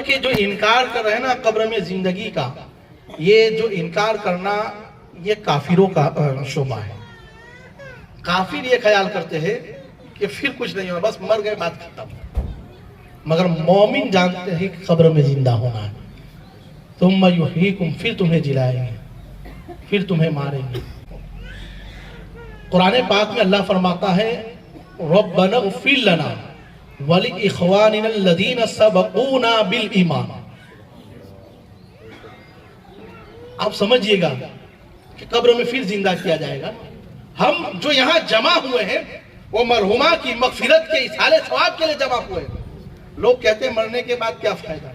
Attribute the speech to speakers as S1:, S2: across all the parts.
S1: کہ جو انکار کر رہے ہیں نا قبر میں زندگی کا، یہ جو انکار کرنا یہ کافروں کا شعبہ ہے۔ کافر یہ خیال کرتے ہیں کہ پھر کچھ نہیں ہوگا، بس مر گئے بات ختم۔ مگر مومن جانتے ہیں کہ قبر میں زندہ ہونا ہے۔ ثم یحییکم، پھر تمہیں جلائیں گے، پھر تمہیں ماریں گے۔ قرآن پاک میں اللہ فرماتا ہے ربنا اغفر لنا وَلِإِخْوَانِنَا الَّذِينَ سَبَقُونَا بِالْإِيمَانِ۔ آپ سمجھئے گا کہ قبر میں پھر زندہ کیا جائے گا۔ ہم جو یہاں جمع ہوئے ہیں وہ مرحومہ کی مغفرت کے اصحال ثواب کے لئے جمع ہوئے ہیں۔ لوگ کہتے ہیں مرنے کے بعد کیا فائدہ؟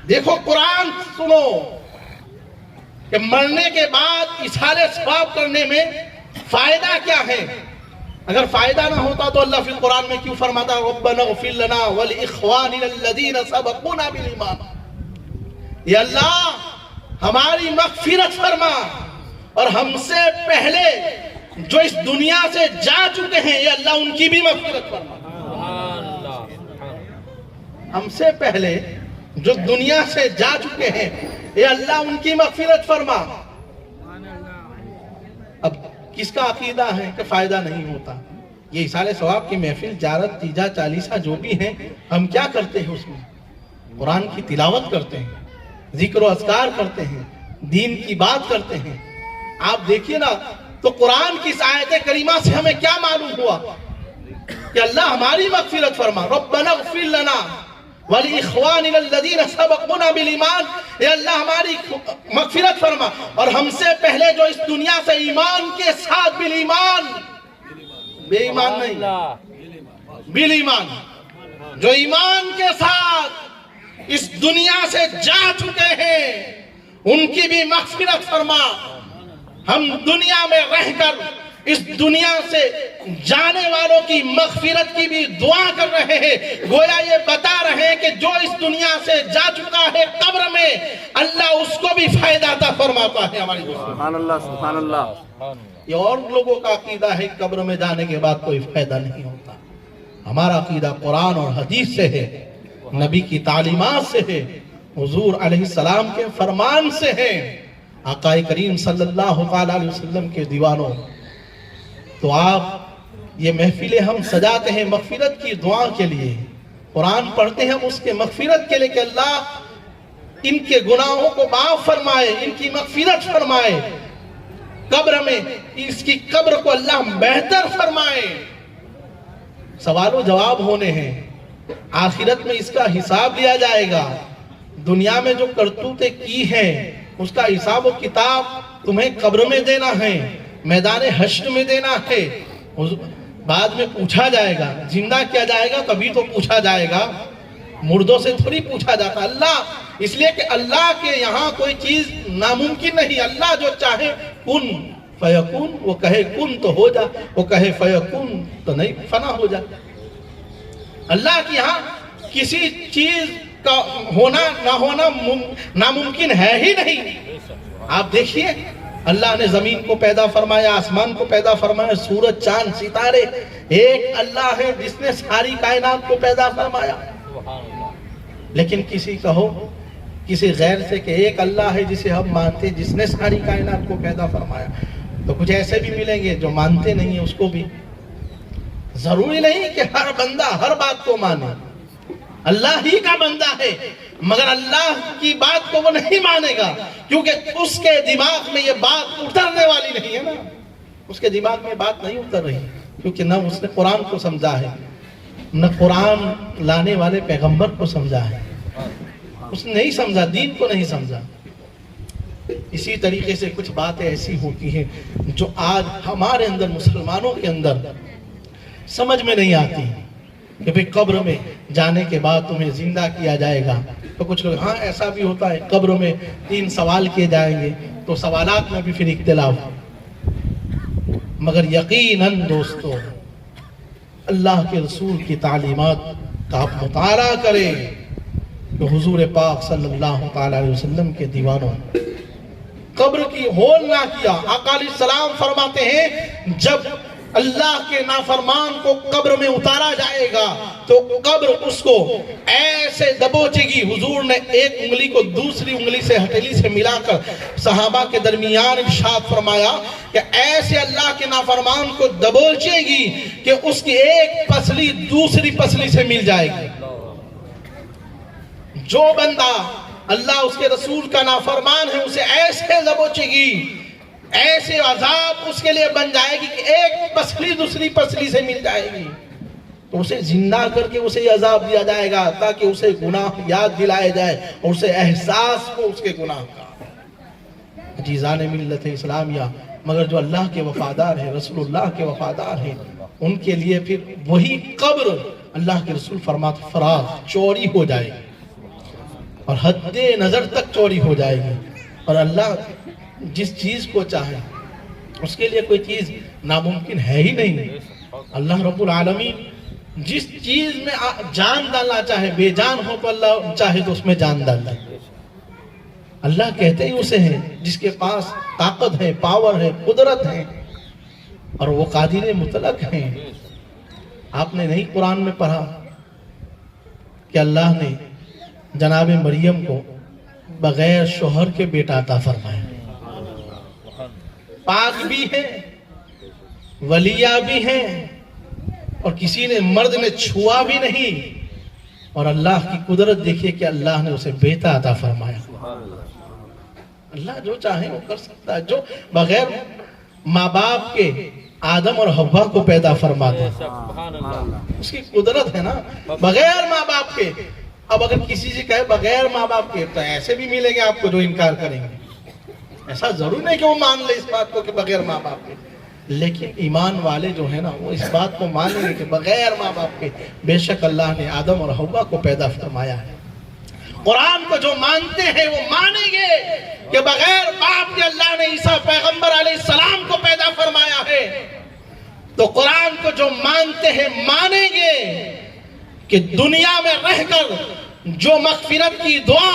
S1: دیکھو قرآن سنو کہ مرنے کے بعد اصحال ثواب کرنے میں فائدہ کیا ہے۔ اگر فائدہ نہ ہوتا تو اللہ فی القرآن میں کیوں فرماتا ربنا اغفر لنا وَلِإِخْوَانِنَا الَّذِينَ سَبَقُونَا بِالْإِيمَانِ، یا اللہ ہماری مغفرت فرما اور ہم سے پہلے جو اس دنیا سے جا چکے ہیں یا اللہ ان کی بھی مغفرت فرما۔ ہم سے پہلے جو دنیا سے جا چکے ہیں یا اللہ ان کی مغفرت فرما۔ اب کس کا عقیدہ ہے کہ فائدہ نہیں ہوتا؟ یہ اصحال ثواب کی محفل جارت تیجا چالیسہ جو بھی ہیں، ہم کیا کرتے ہیں اس میں؟ قرآن کی تلاوت کرتے ہیں، ذکر و اذکار کرتے ہیں، دین کی بات کرتے ہیں۔ آپ دیکھیے نا تو قرآن کی اس آیت کریمہ سے ہمیں کیا معلوم ہوا کہ اللہ ہماری مغفرت فرما۔ ربنا اغفر لنا وَلِإِخْوَانِنَا الَّذِينَ سَبَقُونَا بِالْإِيمَانِ، اے اللہ ہماری مغفرت فرما اور ہم سے پہلے جو اس دنیا سے ایمان کے ساتھ بالایمان، بے ایمان نہیں، بالایمان، جو ایمان کے ساتھ اس دنیا سے جا چکے ہیں ان کی بھی مغفرت فرما۔ ہم دنیا میں رہ کر اس دنیا سے جانے والوں کی مغفرت کی بھی دعا کر رہے ہیں، گویا یہ بتا رہے ہیں کہ جو اس دنیا سے جا چکا ہے قبر میں اللہ اس کو بھی فائدہ عطا فرماتا ہے۔ ہماری سبحان اللہ سبحان اللہ۔ یہ اور لوگوں کا عقیدہ ہے قبر میں جانے کے بعد کوئی فائدہ نہیں ہوتا۔ ہمارا عقیدہ قرآن اور حدیث سے ہے، نبی کی تعلیمات سے ہے، حضور علیہ السلام کے فرمان سے ہے، آقا کریم صلی اللہ علیہ وسلم کے دیوانوں۔ تو آپ یہ محفلیں ہم سجاتے ہیں مغفرت کی دعا کے لیے، قرآن پڑھتے ہیں ہم اس کے مغفرت کے لیے کہ اللہ ان کے گناہوں کو معاف فرمائے، ان کی مغفرت فرمائے، قبر میں اس کی قبر کو اللہ بہتر فرمائے۔ سوال و جواب ہونے ہیں، آخرت میں اس کا حساب لیا جائے گا۔ دنیا میں جو کرتوتیں کی ہیں اس کا حساب و کتاب تمہیں قبر میں دینا ہے، میدان حشر میں دینا ہے، بعد میں پوچھا جائے گا، زندہ کیا جائے گا تبھی تو پوچھا جائے گا، مردوں سے تھوڑی پوچھا جاتا۔ اللہ اس لیے کہ اللہ کے یہاں کوئی چیز ناممکن نہیں۔ اللہ جو چاہے کن فیکون، وہ کہے کن تو ہو جا، وہ کہے فیکون تو نہیں فنا ہو جا۔ اللہ کے یہاں کسی چیز کا ہونا نہ ہونا ناممکن ہے ہی نہیں۔ آپ دیکھیے اللہ نے زمین کو پیدا فرمایا، آسمان کو پیدا فرمایا، سورج چاند ستارے، ایک اللہ ہے جس نے ساری کائنات کو پیدا فرمایا۔ لیکن کسی کہو کسی غیر سے کہ ایک اللہ ہے جسے ہم مانتے، جس نے ساری کائنات کو پیدا فرمایا، تو کچھ ایسے بھی ملیں گے جو مانتے نہیں ہیں اس کو بھی۔ ضروری نہیں کہ ہر بندہ ہر بات کو مانے، اللہ ہی کا بندہ ہے مگر اللہ کی بات کو وہ نہیں مانے گا، کیونکہ اس کے دماغ میں یہ بات اترنے والی نہیں ہے نا، اس کے دماغ میں بات نہیں اتر رہی، کیونکہ نہ اس نے قرآن کو سمجھا ہے، نہ قرآن لانے والے پیغمبر کو سمجھا ہے، اس نے نہیں سمجھا، دین کو نہیں سمجھا۔ اسی طریقے سے کچھ باتیں ایسی ہوتی ہیں جو آج ہمارے اندر مسلمانوں کے اندر سمجھ میں نہیں آتی کہ بھئی قبر میں جانے کے بعد تمہیں زندہ کیا جائے گا، تو کچھ لوگ ہاں ایسا بھی ہوتا ہے قبر میں 3 سوال کیے جائیں گے، تو سوالات میں بھی پھر اختلاف۔ مگر یقیناً دوستو اللہ کے رسول کی تعلیمات کا آپ مطالعہ کریں کہ حضور پاک صلی اللہ علیہ وسلم کے دیوانوں قبر کی ہول نہ کیا۔ آقا علیہ السلام فرماتے ہیں جب اللہ کے نافرمان کو قبر میں اتارا جائے گا تو قبر اس کو ایسے دبوچے گی. حضور نے ایک انگلی کو دوسری انگلی سے ہتھیلی سے ملا کر صحابہ کے درمیان ارشاد فرمایا کہ ایسے اللہ کے نافرمان کو دبوچے گی کہ اس کی ایک پسلی دوسری پسلی سے مل جائے گی. جو بندہ اللہ اس کے رسول کا نافرمان ہے اسے ایسے دبوچے گی، ایسے عذاب اس کے لیے بن جائے گی کہ ایک پسلی دوسری پسلی سے مل جائے گی. تو اسے زندہ کر کے اسے یہ عذاب دیا جائے گا تاکہ اسے گناہ یاد دلائے جائے اور اسے احساس ہو اس کے گناہ کا. عزیزان ملت اسلامیہ، مگر جو اللہ کے وفادار ہیں، رسول اللہ کے وفادار ہیں، ان کے لیے پھر وہی قبر اللہ کے رسول فرماتے فراغ چوری ہو جائے گی اور حد نظر تک چوری ہو جائے گی. اور اللہ جس چیز کو چاہے اس کے لیے کوئی چیز ناممکن ہے ہی نہیں. اللہ رب العالمین جس چیز میں جان ڈالنا چاہے، بے جان ہو تو اللہ چاہے تو اس میں جان ڈال دے. اللہ کہتے ہی اسے ہیں جس کے پاس طاقت ہے، پاور ہے، قدرت ہے، اور وہ قادر مطلق ہیں. آپ نے نہیں قرآن میں پڑھا کہ اللہ نے جناب مریم کو بغیر شوہر کے بیٹا عطا فرمایا. پاک بھی ہے، ولیہ بھی ہیں، اور کسی نے مرد نے چھوا بھی نہیں. اور اللہ کی قدرت دیکھیے کہ اللہ نے اسے بیٹا عطا فرمایا. اللہ جو چاہے وہ کر سکتا ہے. جو بغیر ماں باپ کے آدم اور حوا کو پیدا فرماتا ہے، اس کی قدرت ہے نا. بغیر ماں باپ کے. اب اگر کسی سے کہے بغیر ماں باپ کے تو ایسے بھی ملیں گے آپ کو جو انکار کریں گے. ایسا ضرور نہیں کہ وہ مان لے اس بات کو کہ بغیر ماں باپ کے، لیکن ایمان والے جو ہیں نا وہ اس بات کو مانیں گے کہ بغیر ماں باپ کے بے شک اللہ نے آدم اور حوا کو پیدا فرمایا ہے. قرآن کو جو مانتے ہیں وہ مانیں گے کہ بغیر باپ کے اللہ نے عیسیٰ پیغمبر علیہ السلام کو پیدا فرمایا ہے. تو قرآن کو جو مانتے ہیں مانیں گے کہ دنیا میں رہ کر جو مغفرت کی دعا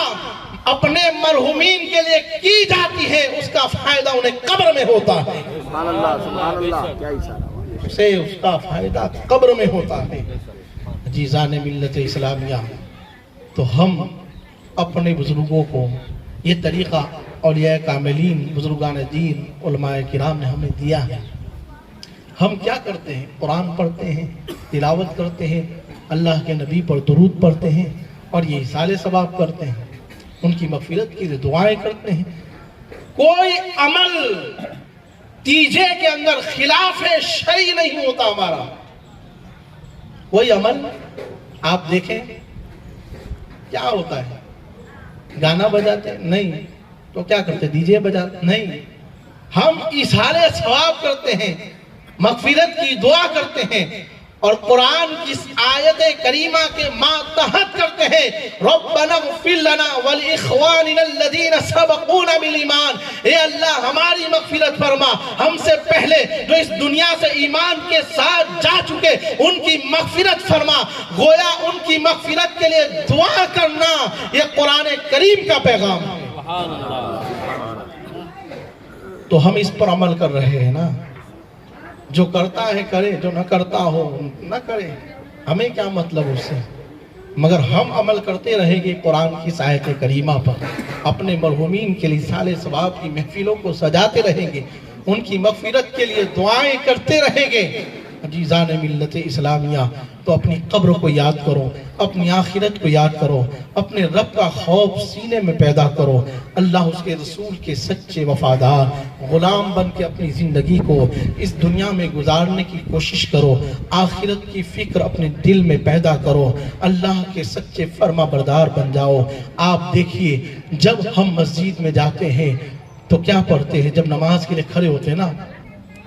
S1: اپنے مرحومین کے لیے کی جاتی ہے اس کا فائدہ انہیں قبر میں ہوتا ہے. سبحان اللہ، سبحان اللہ، کیا اشارہ. اسے اس کا فائدہ قبر میں ہوتا ہے. عزیزان ملت اسلامیہ، تو ہم اپنے بزرگوں کو یہ طریقہ اولیاء کاملین، بزرگان دین، علماء کرام نے ہمیں دیا ہے. ہم کیا کرتے ہیں؟ قرآن پڑھتے ہیں، تلاوت کرتے ہیں، اللہ کے نبی پر درود پڑھتے ہیں اور یہ احصال ثواب کرتے ہیں، ان کی مغفرت کی دعائیں کرتے ہیں. کوئی عمل تیجے کے اندر خلاف شرعی نہیں ہوتا ہمارا. کوئی عمل آپ دیکھیں کیا ہوتا ہے، گانا بجاتے نہیں تو کیا کرتے، ڈی جے بجاتے نہیں. ہم احصال ثواب کرتے ہیں، مغفرت کی دعا کرتے ہیں اور قرآن کی آیت کریمہ کے ماتحت کرتے ہیں. ربنا اغفر لنا ولاخواننا الذین سبقونا بالایمان. اے اللہ ہماری مغفرت فرما، ہم سے پہلے جو اس دنیا سے ایمان کے ساتھ جا چکے ان کی مغفرت فرما. گویا ان کی مغفرت کے لیے دعا کرنا یہ قرآن کریم کا پیغام ہے. تو ہم اس پر عمل کر رہے ہیں نا. جو کرتا ہے کرے، جو نہ کرتا ہو نہ کرے، ہمیں کیا مطلب اس سے. مگر ہم عمل کرتے رہیں گے قرآن کی آیت کریمہ پر، اپنے مرحومین کے لیے احصال ثواب کی محفلوں کو سجاتے رہیں گے، ان کی مغفرت کے لیے دعائیں کرتے رہیں گے. عزیزان ملت اسلامیہ، تو اپنی قبر کو یاد کرو، اپنی آخرت کو یاد کرو، اپنے رب کا خوف سینے میں پیدا کرو. اللہ اس کے رسول کے سچے وفادار غلام بن کے اپنی زندگی کو اس دنیا میں گزارنے کی کوشش کرو. آخرت کی فکر اپنے دل میں پیدا کرو. اللہ کے سچے فرما بردار بن جاؤ. آپ دیکھیے جب ہم مسجد میں جاتے ہیں تو کیا پڑھتے ہیں؟ جب نماز کے لیے کھڑے ہوتے ہیں نا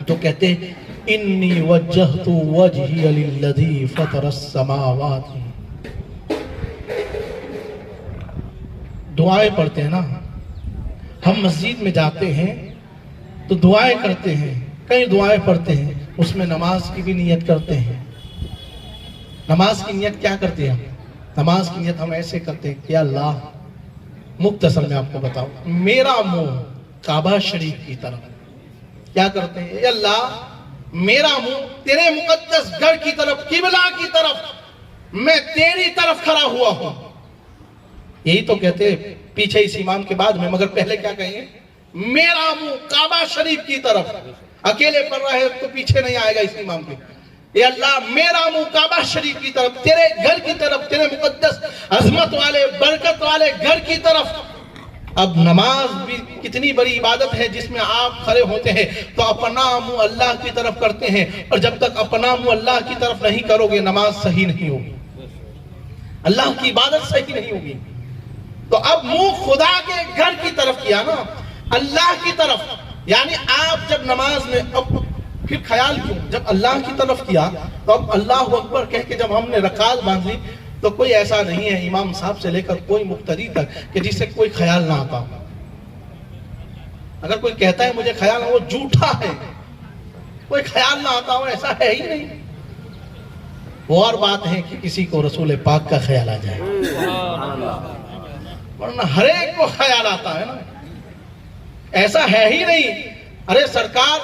S1: تو کہتے ہیں انی وجہت وجہی للذی فطر السماوات. دعائیں پڑھتے ہیں نا. ہم مسجد میں جاتے ہیں تو دعائیں کرتے ہیں، کئی دعائیں پڑھتے ہیں، اس میں نماز کی بھی نیت کرتے ہیں. نماز کی نیت کیا کرتے ہیں؟ نماز کی نیت ہم ایسے کرتے ہیں کہ اللہ، مختصر میں آپ کو بتاؤں، میرا منہ کعبہ شریف کی طرف. کیا کرتے ہیں؟ اے اللہ میرا منہ تیرے مقدس گھر کی طرف، قبلہ کی طرف، میں تیری طرف کھڑا ہوا ہوں. یہی تو کہتے پیچھے اس امام کے بعد میں، مگر پہلے کیا کہیں گے؟ میرا منہ کعبہ شریف کی طرف. اکیلے پڑھ رہا ہے تو پیچھے نہیں آئے گا اس امام کے. اے اللہ میرا منہ کعبہ شریف کی طرف، تیرے گھر کی طرف، تیرے مقدس عظمت والے برکت والے گھر کی طرف. اب نماز بھی کتنی بڑی عبادت ہے جس میں آپ کھڑے ہوتے ہیں تو اپنا منہ اللہ کی طرف کرتے ہیں، اور جب تک اپنا منہ اللہ کی طرف نہیں کرو گے نماز صحیح نہیں ہوگی، اللہ کی عبادت صحیح نہیں ہوگی. تو اب منہ خدا کے گھر کی طرف کیا نا، اللہ کی طرف. یعنی آپ جب نماز میں، اب پھر خیال کیوں جب اللہ کی طرف کیا تو اب اللہ اکبر کہہ کے جب ہم نے رکعت باندھ لی تو کوئی ایسا نہیں ہے امام صاحب سے لے کر کوئی مقتدی تک کہ جس سے کوئی خیال نہ آتا. اگر کوئی کہتا ہے مجھے خیال نہ، وہ جھوٹا ہے. کوئی خیال نہ آتا ہو ایسا ہے ہی نہیں. وہ اور بات ہے کہ کسی کو رسول پاک کا خیال آ جائے، ورنہ ہر ایک کو خیال آتا ہے نا. ایسا ہے ہی نہیں. ارے سرکار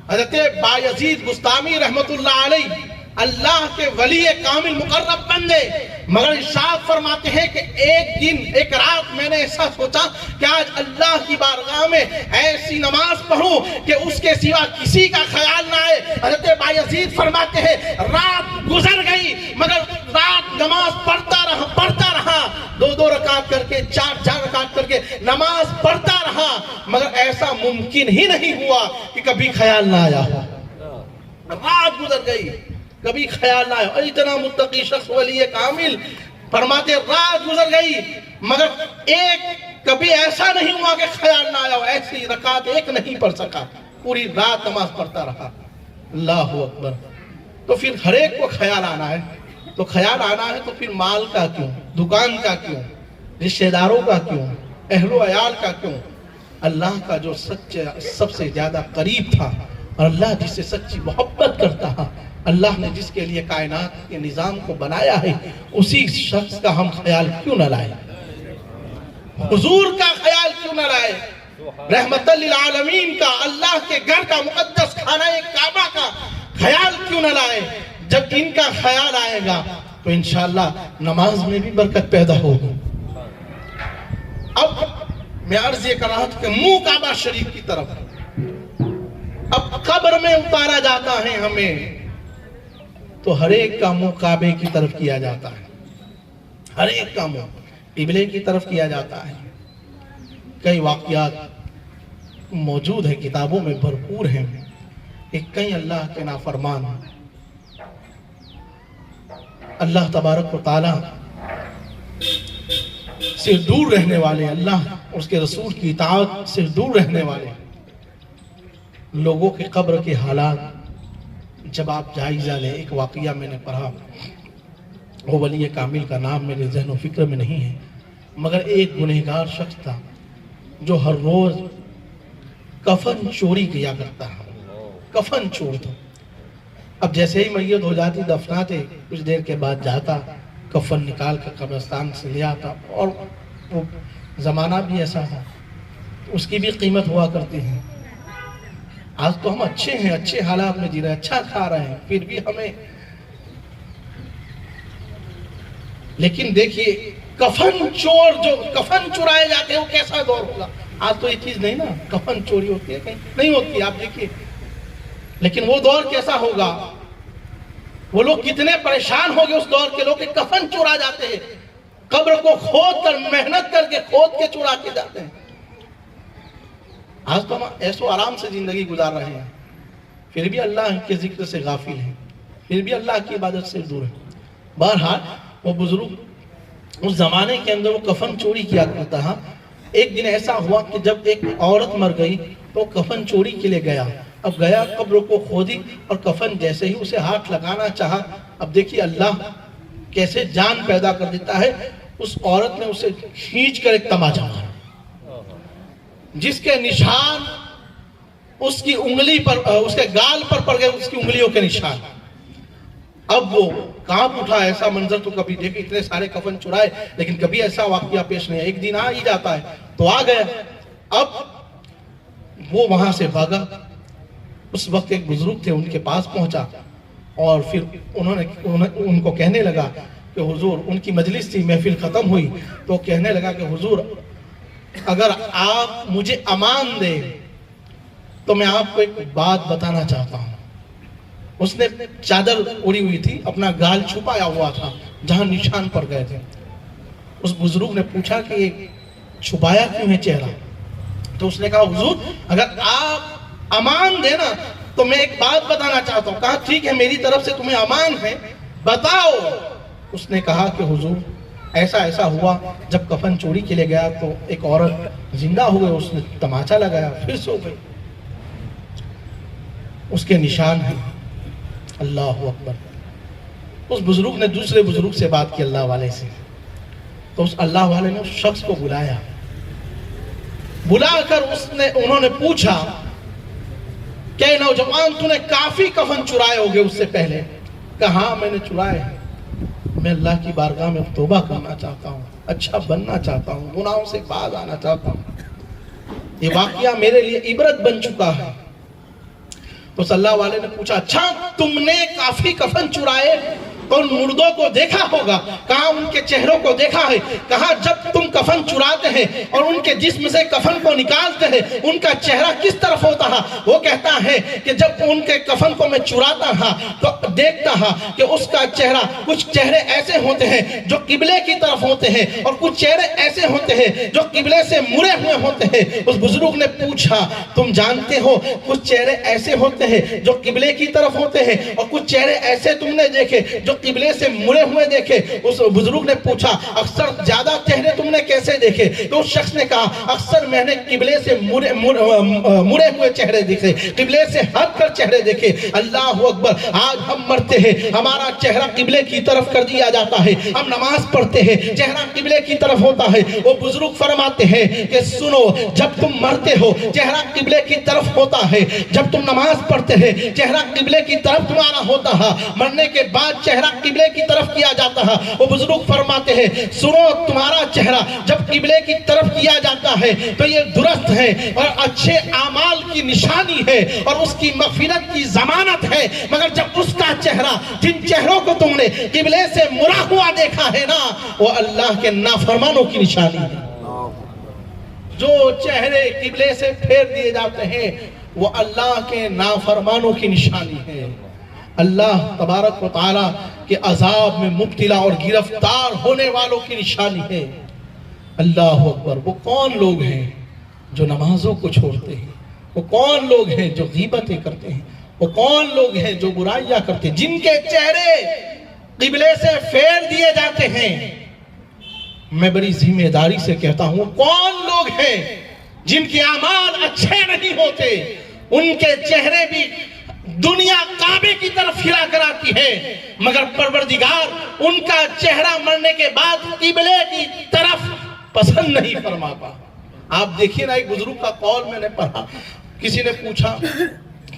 S1: حضرت بایزید بستامی رحمت اللہ علیہ اللہ کے ولی کامل مقرب بندے، مگر ارشاد فرماتے ہیں کہ ایک دن ایک رات میں نے ایسا سوچا کہ آج اللہ کی بارگاہ میں ایسی نماز پڑھوں کہ اس کے سوا کسی کا خیال نہ آئے. حضرت بایزید فرماتے ہیں رات گزر گئی مگر رات نماز پڑھتا رہا، دو رکعت کر کے، چار رکعت کر کے نماز پڑھتا رہا، مگر ایسا ممکن ہی نہیں ہوا کہ کبھی خیال نہ آیا ہو. رات گزر گئی کبھی خیال نہ آیا. اتنا متقی شخص ولی کامل فرماتے رات گزر گئی مگر کبھی ایسا نہیں ہوا کہ خیال نہ آیا ہو. ایسی رکعت ایک نہیں پڑھ سکا، پوری رات نماز پڑھتا رہا. اللہ اکبر. تو پھر ہر ایک کو خیال آنا ہے. تو خیال آنا ہے تو پھر مال کا کیوں، دکان کا کیوں، رشتہ داروں کا کیوں، اہل و عیال کا کیوں؟ اللہ کا جو سب سے زیادہ قریب تھا اور اللہ جس سے سچی محبت کرتا ہے، اللہ نے جس کے لیے کائنات کے نظام کو بنایا ہے، اسی شخص کا ہم خیال کیوں نہ لائے؟ حضور کا خیال کیوں نہ لائے؟ رحمت للعالمین کا، اللہ کے گھر کا، مقدس خانہ کعبہ کا خیال کیوں نہ لائے؟ جب ان کا خیال آئے گا تو انشاءاللہ نماز میں بھی برکت پیدا ہوگی. اب میں عرض یہ کر رہا تھا کہ منہ کعبہ شریف کی طرف. اب قبر میں اتارا جاتا ہے ہمیں تو ہر ایک کا منہ کعبے کی طرف کیا جاتا ہے، ہر ایک کا منہ قبلے کی طرف کیا جاتا ہے. کئی واقعات موجود ہیں، کتابوں میں بھرپور ہیں کہ کئی اللہ کے نافرمان، اللہ تبارک و تعالی سے دور رہنے والے، اللہ اور اس کے رسول کی اطاعت سے دور رہنے والے لوگوں کے قبر کے حالات جب آپ جائزہ لیں. ایک واقعہ میں نے پڑھا، وہ ولی کامل کا نام میرے ذہن و فکر میں نہیں ہے، مگر ایک گنہگار شخص تھا جو ہر روز کفن چوری کیا کرتا ہے. کفن چور تھا. اب جیسے ہی میت ہو جاتی دفناتے، کچھ دیر کے بعد جاتا، کفن نکال کر قبرستان سے لے آتا. اور وہ زمانہ بھی ایسا تھا، اس کی بھی قیمت ہوا کرتی ہے. آج تو ہم اچھے ہیں، اچھے حالات میں جی رہے ہیں، اچھا کھا رہے ہیں، پھر بھی ہمیں، لیکن دیکھیے کفن چور جو کفن چرائے جاتے ہیں وہ کیسا دور ہوگا. آج تو یہ چیز نہیں نا، کفن چوری ہوتی ہے کہیں نہیں ہوتی، آپ دیکھیے. لیکن وہ دور کیسا ہوگا، وہ لوگ کتنے پریشان ہو گئے اس دور کے لوگ کہ کفن چورا جاتے ہیں، قبر کو کھود کر، محنت کر کے کھود کے چورا کے جاتے ہیں. آج تو ہم ایسو آرام سے زندگی گزار رہے ہیں، پھر بھی اللہ کے ذکر سے غافل ہیں، پھر بھی اللہ کی عبادت سے دور ہیں. بہرحال وہ بزرگ اس زمانے کے اندر وہ کفن چوری کیا کرتا تھا. ایک دن ایسا ہوا کہ جب ایک عورت مر گئی تو کفن چوری کے لیے گیا. اب گیا، قبر کو کھودی اور کفن جیسے ہی اسے ہاتھ لگانا چاہا، اب دیکھیے اللہ کیسے جان پیدا کر دیتا ہے. اس عورت نے اسے کھینچ کر ایک تماچا مارا، جس کے نشان اس کی انگلی پر، اس کے گال پر پڑ گئے، اس کی انگلیوں کے نشان. اب وہ کانپ اٹھا. ایسا منظر تو کبھی دیکھے، اتنے سارے کفن چرائے لیکن کبھی ایسا واقعہ پیش نہیں. ایک دن آ ہی جاتا ہے تو آ گیا. اب وہ وہاں سے بھاگا اس وقت ایک بزرگ تھے، ان کے پاس پہنچا اور پھر ان کو کہنے لگا کہ حضور، ان کی مجلس تھی، محفل ختم ہوئی تو کہنے لگا کہ حضور اگر آپ مجھے امان دیں تو میں آپ کو ایک بات بتانا چاہتا ہوں۔ اس نے چادر اڑی ہوئی تھی، اپنا گال چھپایا ہوا تھا جہاں نشان پڑ گئے تھے۔ اس بزرگ نے پوچھا کہ یہ چھپایا کیوں ہے چہرہ؟ تو اس نے کہا حضور اگر آپ امان دینا تو میں ایک بات بتانا چاہتا ہوں۔ کہا ٹھیک ہے، میری طرف سے تمہیں امان ہے، بتاؤ۔ اس نے کہا کہ حضور ایسا ہوا، جب کفن چوری کے لیے گیا تو ایک عورت زندہ ہو گئی، اس نے تماچا لگایا، پھر سو گئی، اس کے نشان ہیں۔ اللہ اکبر۔ اس بزرگ نے دوسرے بزرگ سے بات کی، اللہ والے سے، تو اس اللہ والے نے اس شخص کو بلایا، بلا کر انہوں نے پوچھا کہ نوجوان تو نے کافی کفن چرائے ہوگے اس سے پہلے؟ کہا ہاں میں نے چرائے ہیں، میں اللہ کی بارگاہ میں توبہ کرنا چاہتا ہوں، اچھا بننا چاہتا ہوں، گناہوں سے باز آنا چاہتا ہوں، یہ واقعہ میرے لیے عبرت بن چکا ہے۔ تو صلی اللہ والے نے پوچھا اچھا تم نے کافی کفن چرائے تو ان مردوں کو دیکھا ہوگا؟ کہا ان کے چہروں کو دیکھا ہے۔ کہا جب تم کفن چراتے ہیں اور ان کے جسم سے کفن کو نکالتے ہیں ان کا چہرہ کس طرف ہوتا ہے؟ وہ کہتا ہے کہ جب ان کے کفن کو میں چراتا ہاں تو دیکھتا ہاں کہ اس کا چہرہ، کچھ چہرے ایسے ہوتے ہیں جو قبلے کی طرف ہوتے ہیں اور کچھ چہرے ایسے ہوتے ہیں جو قبلے سے مڑے ہوئے ہوتے ہیں۔ اس بزرگ نے پوچھا تم جانتے ہو کچھ چہرے ایسے ہوتے ہیں جو قبلے کی طرف ہوتے ہیں اور کچھ چہرے ایسے تم نے دیکھے جو قبلے سے مڑے ہوئے دیکھے؟ اس بزرگ نے پوچھا اکثر زیادہ چہرے تم نے کیسے دیکھے؟ تو اس شخص نے کہا اکثر میں نے قبلے سے مڑے ہوئے چہرے دیکھے، قبلے سے ہٹ کر چہرے دیکھے۔ اللہ اکبر۔ آج ہم مرتے ہیں، ہمارا چہرہ قبلے کی طرف کر دیا جاتا ہے، ہم نماز پڑھتے ہیں چہرہ قبلے کی طرف ہوتا ہے۔ وہ بزرگ فرماتے ہیں کہ سنو جب تم مرتے ہو چہرہ قبلے کی طرف ہوتا ہے، جب تم نماز پڑھتے ہیں چہرہ قبلے کی طرف تمہارا ہوتا ہے، مرنے کے بعد چہرہ قبلے کی طرف کیا جاتا ہے۔ وہ بزرگ فرماتے ہیں سنو تمہارا چہرہ جب قبلے کی طرف کیا جاتا ہے تو یہ درست ہے اور اچھے اعمال کی نشانی ہے اور اس کی مغفرت کی ضمانت ہے، مگر جب اس کا چہرہ، جن چہروں کو تم نے قبلے سے مڑا ہوا دیکھا ہے نا، وہ اللہ کے نافرمانوں کی نشانی ہے۔ جو چہرے قبلے سے پھیر دیے جاتے ہیں وہ اللہ کے نافرمانوں کی نشانی ہے۔ اللہ تبارک و تعالیٰ کے عذاب میں مبتلا اور گرفتار ہونے والوں کی نشانی ہے۔ اللہ اکبر۔ وہ کون لوگ ہیں جو نمازوں کو چھوڑتے ہیں؟ وہ کون لوگ ہیں جو غیبتیں کرتے ہیں؟ وہ کون لوگ ہیں جو برائیاں کرتے ہیں، جن کے چہرے قبلے سے پھیر دیے جاتے ہیں؟ میں بڑی ذمہ داری سے کہتا ہوں کون لوگ ہیں جن کے اعمال اچھے نہیں ہوتے، ان کے چہرے بھی دنیا کعبے کی طرف پھرا کر آتی ہے، مگر پروردگار ان کا چہرہ مرنے کے بعد قبلے کی طرف پسند نہیں فرماتا۔ آپ دیکھیے نا، ایک بزرگ کا قول میں نے پڑھا، کسی نے پوچھا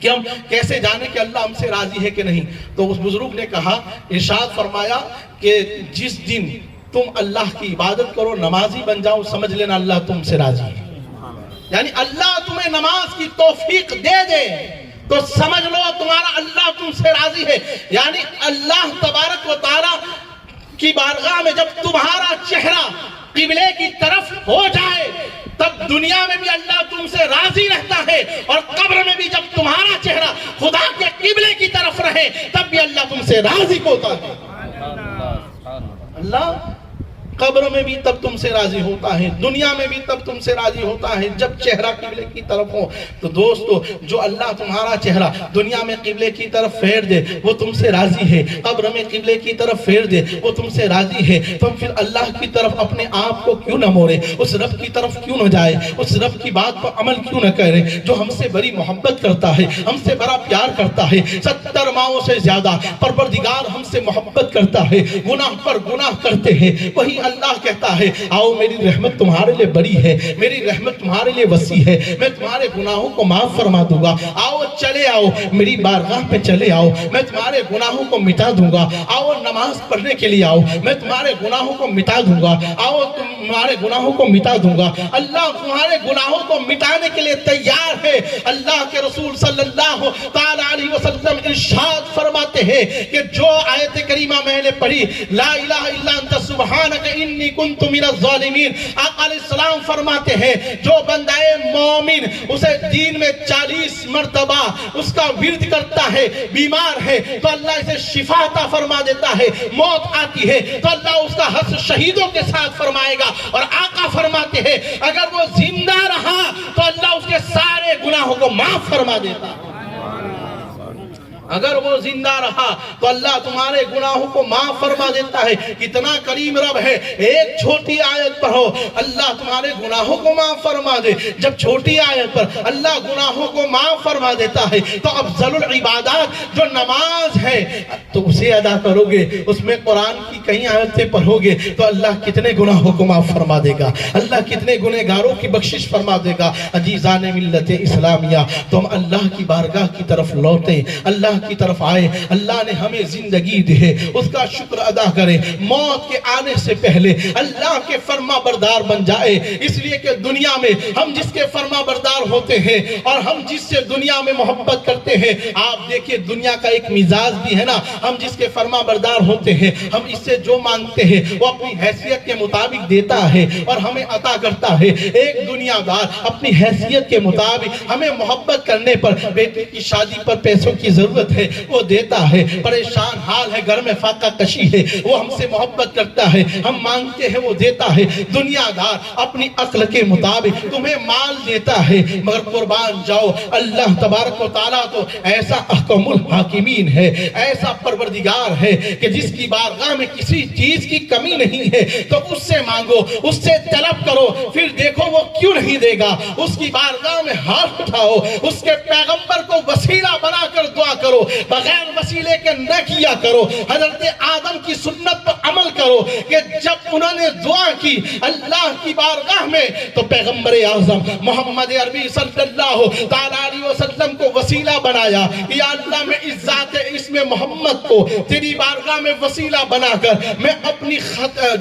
S1: کہ ہم کیسے جانے کہ اللہ ہم سے راضی ہے کہ نہیں؟ تو اس بزرگ نے کہا، ارشاد فرمایا کہ جس دن تم اللہ کی عبادت کرو، نمازی بن جاؤ، سمجھ لینا اللہ تم سے راضی ہے۔ یعنی اللہ تمہیں نماز کی توفیق دے دے تو سمجھ لو تمہارا اللہ تم سے راضی ہے۔ یعنی اللہ تبارک و تعالیٰ کی بارگاہ میں جب تمہارا چہرہ قبلے کی طرف ہو جائے تب دنیا میں بھی اللہ تم سے راضی رہتا ہے، اور قبر میں بھی جب تمہارا چہرہ خدا کے قبلے کی طرف رہے تب بھی اللہ تم سے راضی ہوتا ہے۔ اللہ قبر میں بھی تب تم سے راضی ہوتا ہے، دنیا میں بھی تب تم سے راضی ہوتا ہے جب چہرہ قبلے کی طرف ہو۔ تو دوستو، جو اللہ تمہارا چہرہ دنیا میں قبلے کی طرف پھیر دے وہ تم سے راضی ہے، قبر میں قبلے کی طرف پھیر دے وہ تم سے راضی ہے، تم پھر اللہ کی طرف اپنے آپ کو کیوں نہ موڑے، اس رب کی طرف کیوں نہ جائے، اس رب کی بات پر عمل کیوں نہ کرے جو ہم سے بڑی محبت کرتا ہے، ہم سے بڑا پیار کرتا ہے، 70 ماؤں سے زیادہ پروردگار ہم سے محبت کرتا ہے، گناہ پر گناہ کرتے ہیں، وہی اللہ کہتا ہے آؤ میری رحمت تمہارے لیے بڑی ہے، میری رحمت تمہارے لیے وسیع ہے، میں تمہارے گناہوں کو معاف فرما دوں گا، آؤ چلے آؤ میری بارگاہ پہ چلے آؤ، میں تمہارے گناہوں کو مٹا دوں گا، آؤ نماز پڑھنے کے لیے آؤ، میں تمہارے گناہوں کو مٹا دوں گا، آؤ تمہارے گناہوں کو مٹا دوں گا۔ اللہ تمہارے گناہوں کو مٹانے کے لیے تیار ہے۔ اللہ کے رسول صلی اللہ تعالی علیہ وسلم ارشاد فرماتے ہیں کہ جو آیت کریمہ میں نے پڑھی لا الہ الا انت سبحانک انی کنت من الظالمین، آقا علیہ السلام فرماتے ہیں جو بندہ مومن اسے دین میں 40 مرتبہ اس کا ورد کرتا ہے، بیمار ہے تو اللہ اسے شفا عطا فرما دیتا ہے، موت آتی ہے تو اللہ اس کا حشر شہیدوں کے ساتھ فرمائے گا، اور آقا فرماتے ہیں اگر وہ زندہ رہا تو اللہ اس کے سارے گناہوں کو معاف فرما دیتا ہے۔ اگر وہ زندہ رہا تو اللہ تمہارے گناہوں کو معاف فرما دیتا ہے۔ کتنا کریم رب ہے، ایک چھوٹی آیت پڑھو اللہ تمہارے گناہوں کو معاف فرما دے۔ جب چھوٹی آیت پر اللہ گناہوں کو معاف فرما دیتا ہے تو افضل العبادات جو نماز ہے تو اسے ادا کرو گے، اس میں قرآن کی کئی آیتیں پڑھو گے تو اللہ کتنے گناہوں کو معاف فرما دے گا، اللہ کتنے گنہگاروں کی بخشش فرما دے گا۔ عزیزان ملت اسلامیہ، تم اللہ کی بارگاہ کی طرف لوٹیں، اللہ کی طرف آئے، اللہ نے ہمیں زندگی دی ہے اس کا شکر ادا کریں، موت کے آنے سے پہلے اللہ کے فرما بردار بن جائے، اس لیے کہ دنیا میں ہم جس کے فرما بردار ہوتے ہیں اور ہم جس سے دنیا میں محبت کرتے ہیں، آپ دیکھیں دنیا کا ایک مزاج بھی ہے نا، ہم جس کے فرما بردار ہوتے ہیں ہم اس سے جو مانگتے ہیں وہ اپنی حیثیت کے مطابق دیتا ہے اور ہمیں عطا کرتا ہے۔ ایک دنیا دار اپنی حیثیت کے مطابق ہمیں محبت کرنے پر، بیٹی کی شادی پر پیسوں کی ضرورت ہے وہ دیتا ہے، پریشان حال ہے گھر میں فاقہ کشی ہے وہ ہم سے محبت کرتا ہے، ہم مانگتے ہیں وہ دیتا ہے۔ دنیا دار اپنی عقل کے مطابق تمہیں مال دیتا ہے، مگر قربان جاؤ اللہ تبارک و تعالیٰ تو ایسا احکم الحاکمین ہے، ایسا پروردگار ہے کہ جس کی بارگاہ میں کسی چیز کی کمی نہیں ہے تو اس سے مانگو، اس سے طلب کرو، پھر دیکھو وہ کیوں نہیں دے گا۔ اس کی بارگاہ میں ہاتھ اٹھاؤ، اس کے پیغمبر کو وسیلہ بنا کر دعا کرو، بغیر وسیلے کے نہ کیا کرو۔ حضرت آدم کی سنت پر عمل کرو کہ جب انہوں نے دعا کی اللہ کی بارگاہ میں تو پیغمبر اعظم محمد عربی صلی اللہ تعالی علیہ وسلم کو وسیلہ بنایا، یا اللہ میں اس ذات اسم محمد کو تیری بارگاہ میں وسیلہ بنا کر میں اپنی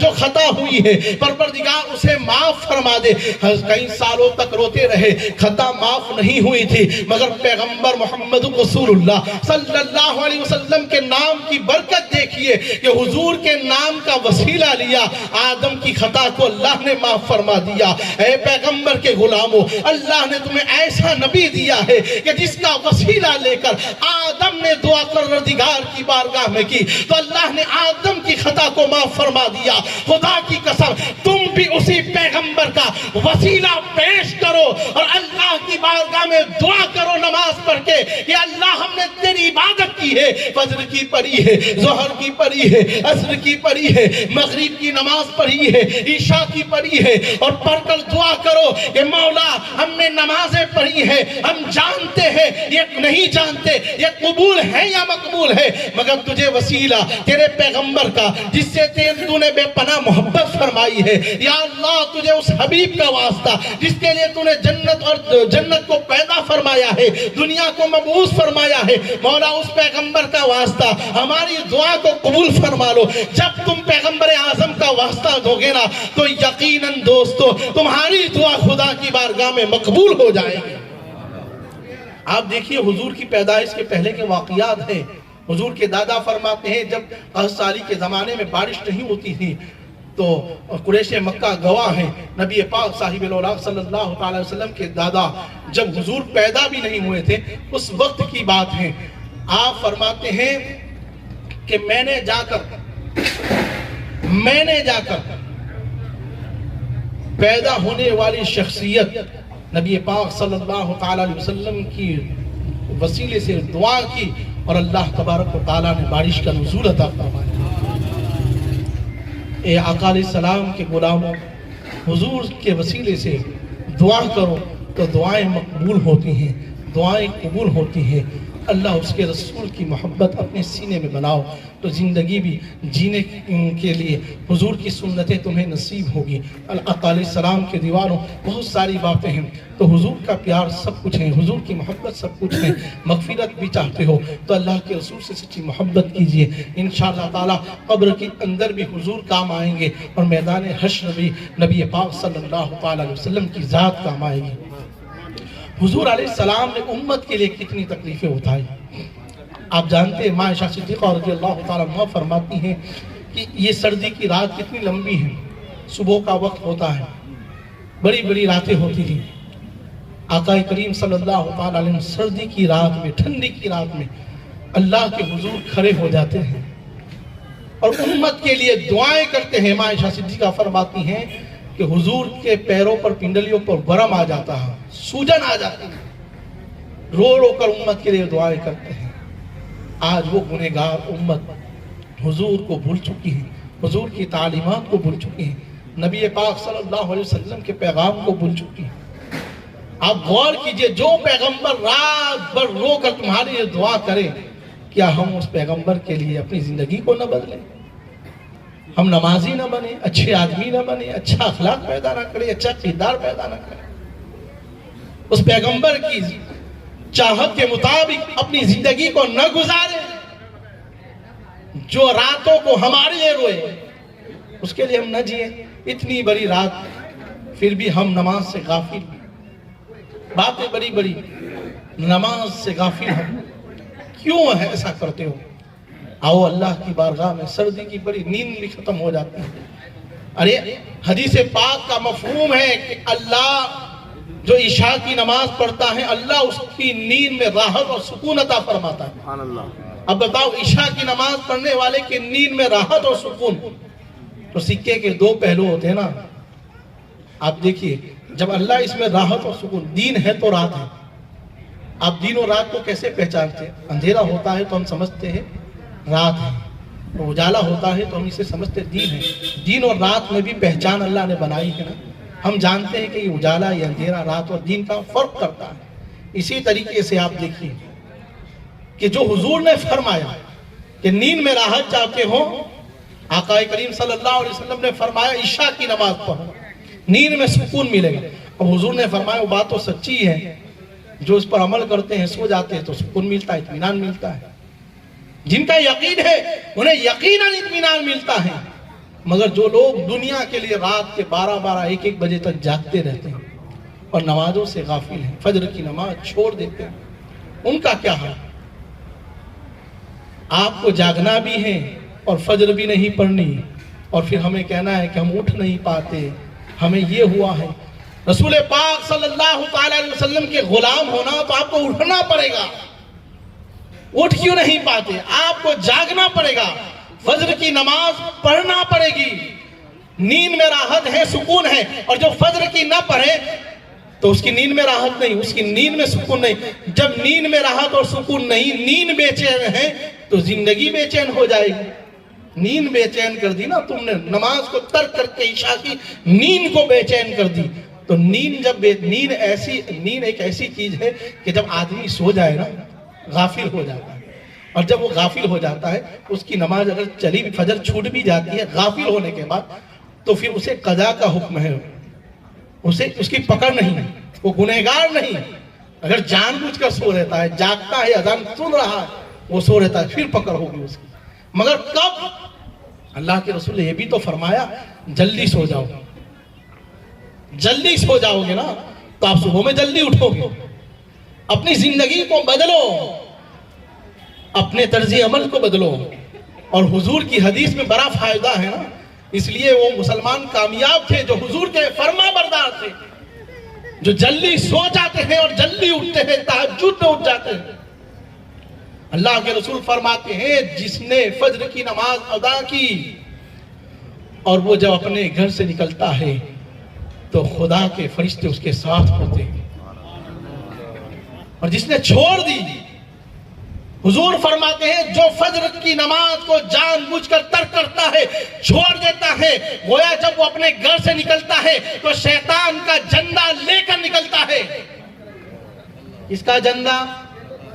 S1: جو خطا ہوئی ہے پروردگار اسے معاف فرما دے۔ کئی سالوں تک روتے رہے، خطا معاف نہیں ہوئی تھی، مگر پیغمبر محمد رسول اللہ صلی اللہ علیہ وسلم کے نام کی برکت دیکھیے کہ حضور کے نام کا وسیلہ لیا، آدم کی خطا کو اللہ نے معاف فرما دیا۔ اے پیغمبر کے غلاموں، اللہ نے تمہیں ایسا نبی دیا ہے کہ جس کا وسیلہ لے کر آدم نے دعا پروردگار کی بارگاہ میں کی تو اللہ نے آدم کی خطا کو معاف فرما دیا۔ خدا کی قسم تم بھی اسی پیغمبر کا وسیلہ پیش کرو اور اللہ کی بارگاہ میں دعا کرو نماز پڑھ کے کہ اللہ ہم نے تیری عبادت کی ہے، فجر کی پڑھی ہے، ظہر کی پڑھی ہے، عصر کی پڑھی ہے، مغرب کی نماز پڑھی ہے، عشاء کی پڑھی ہے، اور پڑھ کر دعا کرو کہ مولا ہم نے نمازیں پڑھی ہیں، ہم جانتے ہیں یہ نہیں جانتے یہ قبول ہے یا مقبول ہے، مگر تجھے وسیلہ تیرے پیغمبر کا جس سے تو نے بے پناہ محبت فرمائی ہے، یا اللہ تجھے اس حبیب کا واسطہ جس کے لیے تو نے جنت کو پیدا فرمایا ہے، دنیا کو مبعوث فرمایا ہے، مولا اس پیغمبر کا واسطہ ہماری دعا کو قبول فرما لو۔ جب تم پیغمبر اعظم کا واسطہ دو گے نا تو یقیناً دوستو تمہاری دعا خدا کی بارگاہ میں مقبول ہو جائے گی۔ آپ دیکھیے حضور کی پیدائش کے پہلے کے واقعات ہیں۔ حضور کے دادا فرماتے ہیں جب 10 سالی کے زمانے میں بارش نہیں ہوتی تھی تو قریش مکہ گواہ ہیں، نبی پاک صاحب الاولیاء صلی اللہ علیہ وسلم کے دادا جب حضور پیدا بھی نہیں ہوئے تھے اس وقت کی بات ہے، آپ فرماتے ہیں کہ میں نے جا کر پیدا ہونے والی شخصیت نبی پاک صلی اللہ علیہ وسلم کی وسیلے سے دعا کی اور اللہ تبارک و تعالیٰ نے بارش کا نزول عطا فرمایا۔ اے آقا علیہ السلام کے غلاموں، حضور کے وسیلے سے دعا کرو تو دعائیں مقبول ہوتی ہیں، دعائیں قبول ہوتی ہیں۔ اللہ اس کے رسول کی محبت اپنے سینے میں بناؤ تو زندگی بھی جینے کے لیے حضور کی سنتیں تمہیں نصیب ہوگی۔ آقا علیہ السلام کے دیواروں بہت ساری باتیں ہیں، تو حضور کا پیار سب کچھ ہے، حضور کی محبت سب کچھ ہے۔ مغفرت بھی چاہتے ہو تو اللہ کے رسول سے سچی محبت کیجئے، انشاءاللہ تعالی قبر کے اندر بھی حضور کام آئیں گے، اور میدان حشر بھی نبی پاک صلی اللہ علیہ وسلم کی ذات کام آئے گی۔ حضور علیہ السلام نے امت کے لیے کتنی تکلیفیں اٹھائی، آپ جانتے ہیں۔ ماں عائشہ صدیقہ رضی اللہ تعالیٰ عنہ فرماتی ہیں کہ یہ سردی کی رات کتنی لمبی ہے، صبح کا وقت ہوتا ہے، بڑی بڑی راتیں ہوتی تھیں۔ آقا کریم صلی اللہ تعالیٰ علیہ وسلم سردی کی رات میں، ٹھنڈی کی رات میں اللہ کے حضور کھڑے ہو جاتے ہیں اور امت کے لیے دعائیں کرتے ہیں۔ ماں عائشہ صدیقہ فرماتی ہیں کہ حضور کے پیروں پر، پنڈلیوں پر ورم آ جاتا ہے، سوجن آ جاتی ہے، رو رو کر امت کے لیے دعائیں کرتے ہیں۔ آج وہ گنہگار امت حضور کو بھول چکی ہے، حضور کی تعلیمات کو بھول چکی ہے، نبی پاک صلی اللہ علیہ وسلم کے پیغام کو بھول چکی ہے۔ آپ غور کیجئے، جو پیغمبر رات بھر رو کر تمہارے لیے دعا کرے، کیا ہم اس پیغمبر کے لیے اپنی زندگی کو نہ بدلیں؟ ہم نمازی نہ بنیں، اچھے آدمی نہ بنیں، اچھا اخلاق پیدا نہ کریں، اچھا کردار پیدا نہ کریں، اس پیغمبر کی چاہت کے مطابق اپنی زندگی کو نہ گزارے، جو راتوں کو ہمارے لیے روئے اس کے لیے ہم نہ جئیں۔ اتنی بڑی رات پھر بھی ہم نماز سے غافل، باتیں بڑی بڑی، نماز سے غافل ہم کیوں ہے ایسا کرتے ہو؟ آؤ اللہ کی بارگاہ میں، سردی کی بڑی نیند بھی ختم ہو جاتی ہے۔ ارے حدیث پاک کا مفہوم ہے کہ اللہ جو عشاء کی نماز پڑھتا ہے، اللہ اس کی نیند میں راحت اور سکون عطا فرماتا ہے۔ سبحان اللہ۔ اب بتاؤ، عشاء کی نماز پڑھنے والے کی نیند میں راحت اور سکون، تو سکے کے دو پہلو ہوتے ہیں نا۔ آپ دیکھیے، جب اللہ اس میں راحت اور سکون، دین ہے تو رات ہے، آپ دین اور رات کو کیسے پہچانتے ہیں؟ اندھیرا ہوتا ہے تو ہم سمجھتے ہیں رات ہے، اور اجالا ہوتا ہے تو ہم اسے سمجھتے دین ہے۔ دین اور رات میں بھی پہچان اللہ نے بنائی ہے نا، ہم جانتے ہیں کہ یہ اجالا، یہ اندھیرا، رات اور دین کا فرق کرتا ہے۔ اسی طریقے سے آپ دیکھیے کہ جو حضور نے فرمایا کہ نیند میں راحت چاہتے ہو، آقا کریم صلی اللہ علیہ وسلم نے فرمایا عشاء کی نماز پڑھو، نیند میں سکون ملے گا۔ اور حضور نے فرمایا وہ بات تو سچی ہے، جو اس پر عمل کرتے ہیں، سو جاتے ہیں تو سکون ملتا ہے، اطمینان ملتا ہے۔ جن کا یقین ہے انہیں یقیناً اطمینان ملتا ہے، مگر جو لوگ دنیا کے لیے رات کے 12 1 بجے تک جاگتے رہتے ہیں اور نمازوں سے غافل ہیں، فجر کی نماز چھوڑ دیتے ہیں، ان کا کیا حال؟ آپ کو جاگنا بھی ہے اور فجر بھی نہیں پڑھنی، اور پھر ہمیں کہنا ہے کہ ہم اٹھ نہیں پاتے، ہمیں یہ ہوا ہے۔ رسول پاک صلی اللہ علیہ وسلم کے غلام ہونا تو آپ کو اٹھنا پڑے گا، اٹھ کیوں نہیں پاتے؟ آپ کو جاگنا پڑے گا، فجر کی نماز پڑھنا پڑے گی۔ نیند میں راحت ہے، سکون ہے، اور جو فجر کی نہ پڑھے تو اس کی نیند میں راحت نہیں، اس کی نیند میں سکون نہیں۔ جب نیند میں راحت اور سکون نہیں، نیند بے چین ہے تو زندگی بے چین ہو جائے گی۔ نیند بے چین کر دی نا تم نے، نماز کو ترک کر کے عشاء کی نیند کو بے چین کر دی۔ تو نیند ایک ایسی چیز ہے کہ جب آدمی سو جائے نا، غافل ہو جاتا ہے، اور جب وہ غافل ہو جاتا ہے، اس کی نماز اگر چلی بھی، فجر چھوٹ بھی جاتی ہے غافل ہونے کے بعد، تو پھر اسے قضا کا حکم ہے، اس کی پکڑ نہیں ہے، وہ گنہگار نہیں۔ اگر جان بوجھ کر سو رہتا ہے، جاگتا ہے، اذان سن رہا ہے، وہ سو رہتا ہے، پھر پکڑ ہوگی اس کی۔ مگر کب؟ اللہ کے رسول نے یہ بھی تو فرمایا جلدی سو جاؤ، جلدی سو جاؤ گے نا تو آپ صبح میں جلدی اٹھو گے۔ اپنی زندگی کو بدلو، اپنے طرز عمل کو بدلو، اور حضور کی حدیث میں بڑا فائدہ ہے نا، اس لیے وہ مسلمان کامیاب تھے جو حضور کے فرما بردار تھے، جو جلدی سو جاتے ہیں اور جلدی اٹھتے ہیں، تہجد میں اٹھ جاتے ہیں۔ اللہ کے رسول فرماتے ہیں جس نے فجر کی نماز ادا کی اور وہ جب اپنے گھر سے نکلتا ہے تو خدا کے فرشتے اس کے ساتھ ہوتے ہیں، اور جس نے چھوڑ دی، حضور فرماتے ہیں جو فجر کی نماز کو جان بوجھ کر ترک کرتا ہے، چھوڑ دیتا ہے، گویا جب وہ اپنے گھر سے نکلتا ہے تو شیطان کا جھنڈا لے کر نکلتا ہے۔ اس کا جھنڈا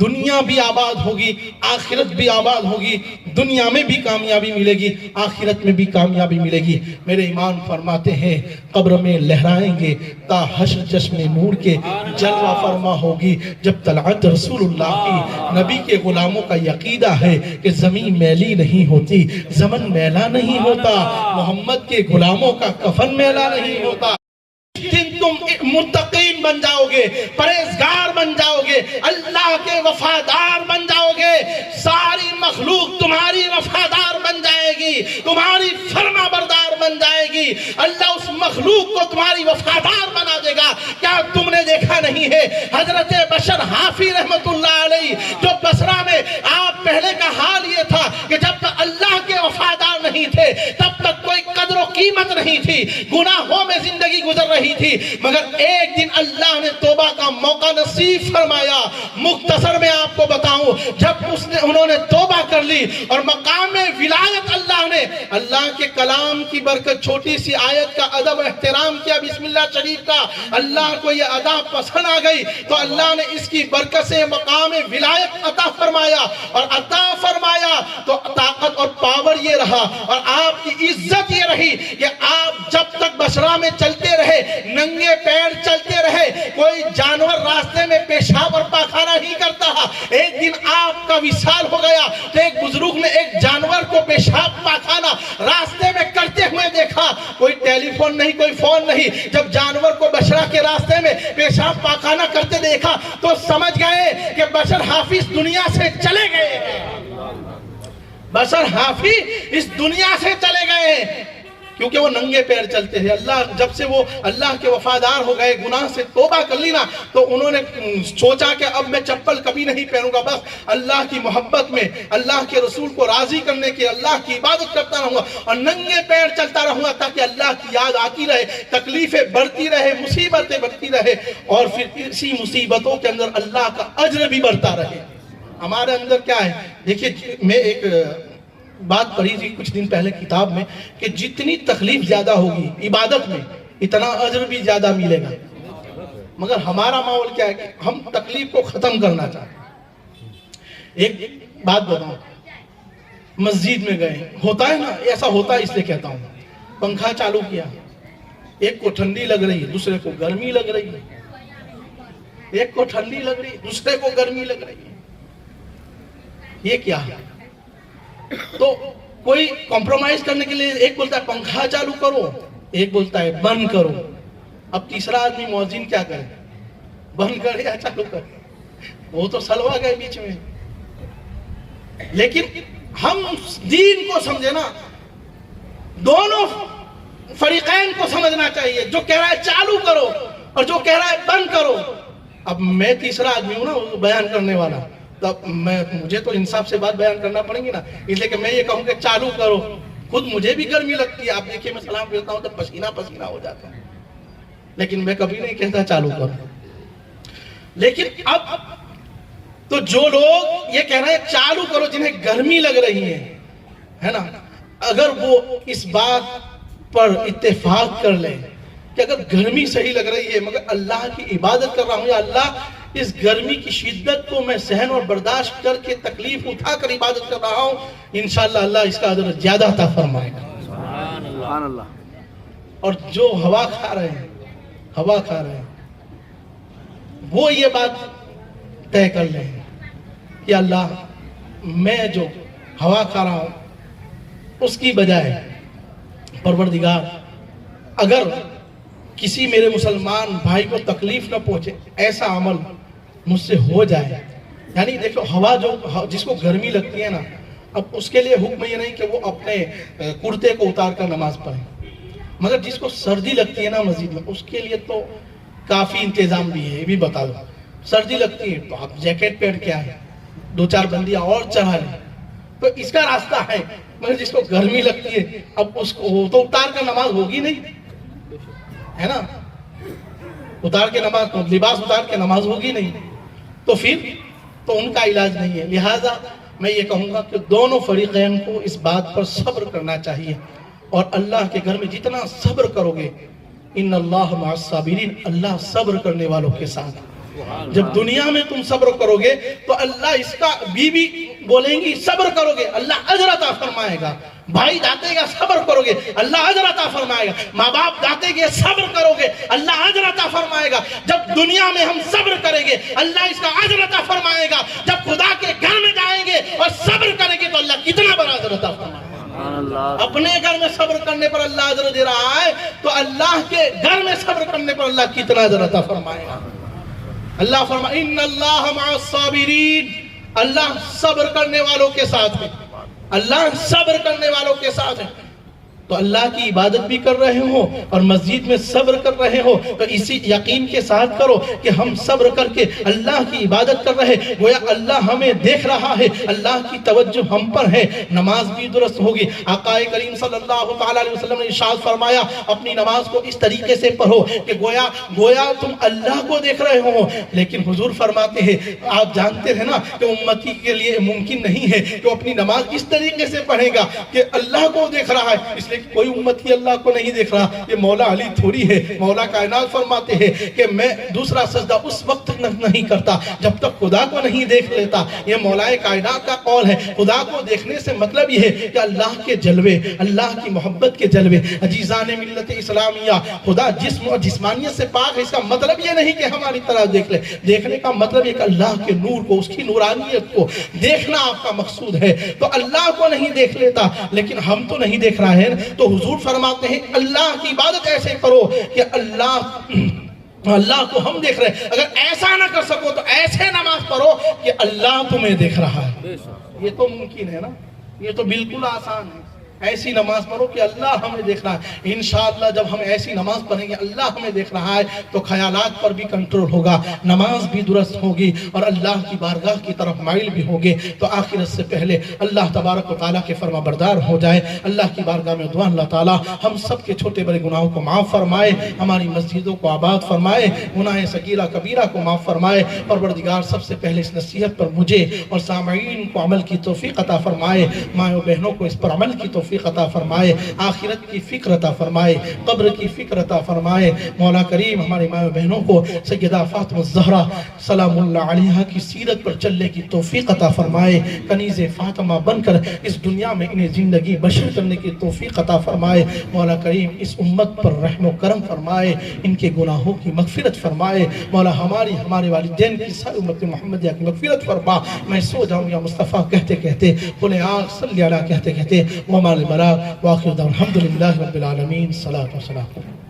S1: دنیا بھی آباد ہوگی، آخرت بھی آباد ہوگی، دنیا میں بھی کامیابی ملے گی، آخرت میں بھی کامیابی ملے گی۔ میرے امام فرماتے ہیں قبر میں لہرائیں گے تا حشر چشم نور کے جلوہ فرما ہوگی۔ جب طلعت رسول اللہ کی نبی کے غلاموں کا عقیدہ ہے کہ زمین میلی نہیں ہوتی، زمن میلا نہیں ہوتا، محمد کے غلاموں کا کفن میلا نہیں ہوتا۔ دن تم متقین بن جاؤ گے، پرہیزگار بن جاؤ گے، اللہ کے وفادار بن جاؤ گے، ساری مخلوق تمہاری وفادار بن جائے گی، تمہاری فرما بردار بن جائے گی، اللہ اس مخلوق کو تمہاری وفادار بنا دے گا۔ کیا تم نے دیکھا نہیں ہے حضرت بشر حافی رحمت اللہ علیہ جو بصرہ میں آپ پہلے کا حال یہ تھا کہ جب تک اللہ کے وفادار نہیں تھے تب تک کوئی قدر و قیمت نہیں تھی، گناہوں میں زندگی گزر رہی تھی، مگر ایک دن اللہ نے توبہ کا موقع نصیب فرمایا۔ مختصر میں آپ کو بتاؤں، جب انہوں نے توبہ کر لی اور مقام ولایت اللہ کے کلام کی برکت، چھوٹی سی آیت کا ادب احترام کیا، بسم اللہ شریف کا، اللہ کو یہ ادا پسند آ گئی تو اللہ نے اس کی برکت سے مقام ولایت عطا فرمایا، اور عطا فرمایا تو طاقت اور پاور یہ رہا اور آپ کی عزت یہ رہی کہ آپ جب تک بصرہ میں چلتے رہے، ننگے پیر چلتے رہے، کوئی جانور راستے میں پیشاب اور پاخانہ نہیں کرتا۔ ایک دن آپ کا وصال ہو گیا تو ایک بزرگ نے ایک جانور کو پیشاب پاخانہ راستے میں کرتے ہوئے دیکھا، کوئی ٹیلی فون نہیں، کوئی فون نہیں، جب جانور کو بصرہ کے راستے میں پیشاب پاخانہ کرتے دیکھا تو سمجھ گئے کہ بشر حافظ دنیا سے چلے گئے ہیں، بشر حافظ اس دنیا سے چلے گئے ہیں، کیونکہ وہ ننگے پیر چلتے ہیں۔ اللہ جب سے وہ اللہ کے وفادار ہو گئے، گناہ سے توبہ کر لی نا، تو انہوں نے سوچا کہ اب میں چپل کبھی نہیں پہنوں گا، بس اللہ کی محبت میں، اللہ کے رسول کو راضی کرنے کے اللہ کی عبادت کرتا رہوں گا اور ننگے پیر چلتا رہوں گا تاکہ اللہ کی یاد آتی رہے، تکلیفیں بڑھتی رہے، مصیبتیں بڑھتی رہے، اور پھر اسی مصیبتوں کے اندر اللہ کا اجر بھی بڑھتا رہے۔ ہمارے اندر کیا ہے، دیکھیے میں ایک بات پڑھی تھی کچھ دن پہلے کتاب میں کہ جتنی تکلیف زیادہ ہوگی عبادت میں اتنا اجر بھی زیادہ ملے گا، مگر ہمارا ماحول کیا ہے کہ ہم تکلیف کو ختم کرنا چاہتے ہیں۔ ایک بات بتاؤں، مسجد میں گئے، ہوتا ہے نا، ایسا ہوتا ہے اس لیے کہتا ہوں، پنکھا چالو کیا، ایک کو ٹھنڈی لگ رہی ہے، دوسرے کو گرمی لگ رہی ہے، ایک کو ٹھنڈی لگ رہی ہے، دوسرے کو گرمی لگ رہی ہے، یہ کیا ہے؟ تو کوئی کمپرومائز کرنے کے لیے ایک بولتا ہے پنکھا چالو کرو، ایک بولتا ہے بند کرو، اب تیسرا آدمی مؤذن کیا کرے، بند کرے یا چالو کرے؟ وہ تو سلوا گئے بیچ میں۔ لیکن ہم دین کو سمجھے نا، دونوں فریقین کو سمجھنا چاہیے، جو کہہ رہا ہے چالو کرو اور جو کہہ رہا ہے بند کرو۔ اب میں تیسرا آدمی ہوں نا بیان کرنے والا، تب مجھے تو انصاف سے بات بیان کرنا پڑیں گی نا، اس لیے کہ میں یہ کہوں کہ چالو کرو، خود مجھے بھی گرمی لگتی ہے، آپ دیکھیں میں سلام پھیرتا ہوں تو پسینہ پسینہ ہو جاتا ہے، لیکن میں کبھی نہیں کہتا چالو کرو۔ لیکن اب تو جو لوگ یہ کہہ رہے ہیں چالو کرو جنہیں گرمی لگ رہی ہے نا، اگر وہ اس بات پر اتفاق کر لیں کہ اگر گرمی صحیح لگ رہی ہے مگر اللہ کی عبادت کر رہا ہوں، یا اللہ اس گرمی کی شدت کو میں سہن اور برداشت کر کے تکلیف اٹھا کر عبادت کر رہا ہوں، انشاءاللہ اللہ اس کا اجر زیادہ عطا فرمائے گا۔ سبحان اللہ۔ اور جو ہوا کھا رہے ہیں وہ یہ بات طے کر لیں کہ اللہ میں جو ہوا کھا رہا ہوں اس کی بجائے پروردگار اگر کسی میرے مسلمان بھائی کو تکلیف نہ پہنچے ایسا عمل مجھ سے ہو جائے، یعنی دیکھو ہوا جس کو گرمی لگتی ہے نا، اب اس کے لیے حکم یہ نہیں کہ وہ اپنے کرتے کو اتار کر نماز پڑھیں، مگر جس کو سردی لگتی ہے نا مسجد میں، اس کے لیے تو کافی انتظام بھی ہے، یہ بھی بتا دو، سردی لگتی ہے تو آپ جیکٹ پہن کے آئیں، دو چار بندیاں اور چڑھا لیں، تو اس کا راستہ ہے، مگر جس کو گرمی لگتی ہے اب اس کو تو اتار کر نماز ہوگی نہیں، ہے نا، اتار کے نماز، لباس اتار کے نماز ہوگی نہیں، تو پھر تو ان کا علاج نہیں ہے۔ لہٰذا میں یہ کہوں گا کہ دونوں فریقین کو اس بات پر صبر کرنا چاہیے، اور اللہ کے گھر میں جتنا صبر کرو گے ان اللہ مع الصابرین، اللہ صبر کرنے والوں کے ساتھ۔ جب دنیا میں تم صبر کرو گے تو اللہ اس کا بیوی بولیں گی صبر کرو گے اللہ اجر عطا فرمائے گا، بھائی جاتے گا صبر کرو گے اللہ اجر عطا فرمائے گا، ماں باپ جاتے گے صبر کرو گے اللہ اجر عطا فرمائے گا۔ جب دنیا میں ہم صبر کریں گے اللہ اس کا اجر عطا فرمائے گا، جب خدا کے گھر میں جائیں گے اور صبر کریں گے تو اللہ کتنا بڑا اجر عطا فرمائے گا۔ اپنے گھر میں صبر کرنے پر اللہ اجر دے رہا ہے تو اللہ کے گھر میں صبر کرنے پر اللہ کتنا اجر عطا فرمائے گا۔ اللہ فرمائے ان اللہ مع الصابرین، اللہ صبر کرنے والوں کے ساتھ ہے، اللہ صبر کرنے والوں کے ساتھ ہے۔ تو اللہ کی عبادت بھی کر رہے ہو اور مسجد میں صبر کر رہے ہو تو اسی یقین کے ساتھ کرو کہ ہم صبر کر کے اللہ کی عبادت کر رہے، گویا اللہ ہمیں دیکھ رہا ہے، اللہ کی توجہ ہم پر ہے، نماز بھی درست ہوگی۔ آقا کریم صلی اللہ علیہ وسلم نے ارشاد فرمایا اپنی نماز کو اس طریقے سے پڑھو کہ گویا تم اللہ کو دیکھ رہے ہو۔ لیکن حضور فرماتے ہیں آپ جانتے ہیں نا کہ امتی کے لیے ممکن نہیں ہے کہ وہ اپنی نماز اس طریقے سے پڑھے گا کہ اللہ کو دیکھ رہا ہے، اس لیے کوئی امتی اللہ کو نہیں دیکھ رہا، یہ مولا علی تھوڑی ہے۔ مولا کائنات فرماتے ہیں کہ میں دوسرا سجدہ اس وقت نہیں کرتا جب تک خدا کو نہیں دیکھ لیتا۔ یہ مولا کائنات کا قول ہے۔ خدا کو دیکھنے سے مطلب یہ ہے کہ اللہ کے جلوے، اللہ کی محبت کے جلوے۔ عزیزان ملت اسلامیہ، خدا جسم اور جسمانیت سے پاک ہے، اس کا مطلب یہ نہیں کہ ہماری طرح دیکھ لے، دیکھنے کا مطلب یہ کہ اللہ کے نور کو، اس کی نورانیت کو دیکھنا آپ کا مقصود ہے۔ تو اللہ کو نہیں دیکھ لیتا لیکن ہم تو نہیں دیکھ رہا ہے، تو حضور فرماتے ہیں اللہ کی عبادت ایسے کرو کہ اللہ کو ہم دیکھ رہے ہیں۔ اگر ایسا نہ کر سکو تو ایسے نماز پڑھو کہ اللہ تمہیں دیکھ رہا ہے۔ یہ تو ممکن ہے نا، یہ تو بالکل آسان ہے۔ ایسی نماز پڑھو کہ اللہ ہمیں دیکھ رہا ہے۔ انشاءاللہ جب ہم ایسی نماز پڑھیں گے اللہ ہمیں دیکھ رہا ہے تو خیالات پر بھی کنٹرول ہوگا، نماز بھی درست ہوگی اور اللہ کی بارگاہ کی طرف مائل بھی ہوگے۔ تو آخرت سے پہلے اللہ تبارک و تعالیٰ کے فرما بردار ہو جائے۔ اللہ کی بارگاہ میں دعا اللہ تعالیٰ ہم سب کے چھوٹے بڑے گناہوں کو معاف فرمائے، ہماری مسجدوں کو آباد فرمائے، گناہ صغیرہ کبیرہ کو معاف فرمائے۔ پروردگار سب سے پہلے اس نصیحت پر مجھے اور سامعین کو عمل کی توفیق عطا فرمائے، مائیں و بہنوں کو اس پر عمل کی توفیق عطا فرمائے، آخرت کی فکر عطا فرمائے، قبر کی فکر عطا فرمائے۔ مولا کریم ہماری مائیں بہنوں کو سیدہ فاطمہ الزہرا سلام اللہ علیہا کی سیرت پر چلنے کی توفیق عطا فرمائے، کنیز فاطمہ بن کر اس دنیا میں انہیں زندگی بشر کرنے کی توفیق عطا فرمائے۔ مولا کریم اس امت پر رحم و کرم فرمائے، ان کے گناہوں کی مغفرت فرمائے۔ مولا ہمارے والدین کی ساری امت محمدیہ کی مغفرت فرما۔ میں سو جاؤں یا مصطفیٰ کہتے کہتے قل آگ صلی اللہ کہتے کہتے وما البلاغ وآخر دعوانا الحمدللہ رب العالمین، صلاۃ و سلام۔